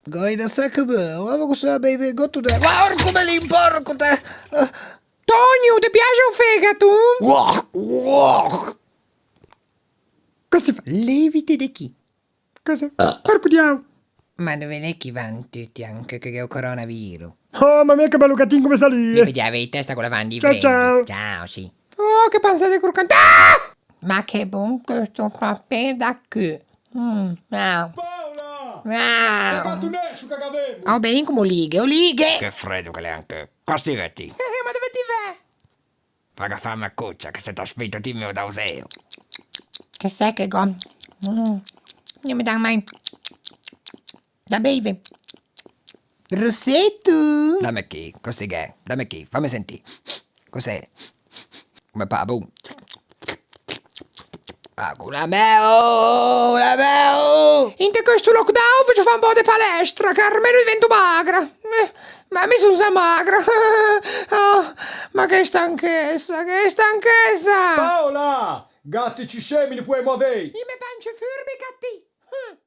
Gaida sacca bene, ma cosa bevi gotto te? Porco belin, porco te! Tonio, ti piace un fegato? Cosa fa? Levite di chi? Cosa? Porco diavolo. Ma dove ne chi vanno tutti anche che ho coronavirus? Oh, mamma mia, che bello gattin come Mi salire. vediamo in testa con la van di Ciao, Freddy. ciao. Ciao, sì. Oh, che panza di croccante! Ah! Ma che buon questo papè da che? Wow. Paola! Wow. Cagato nescio, cagavemo! Oh, ben come olighe, olighe! Che freddo che le anche. Costiretti. Ma dove ti vai? Faga fare una coccia che se ti aspetta ti mio da useo. Che sai che go? Non mi dà mai da beve. Rossetto! Dammi chi, costighe, dammi chi, fammi sentire. Cos'è? Come fa, boom. Ah, una meo, una meo. In questo lockdown faccio fare un po' di palestra, che almeno divento magra. Ma mi sono già magra. Oh, ma che stanchezza, che stanchezza! Paola! Gatti ci scemi, li puoi muovere! I miei pance furbi, gatti!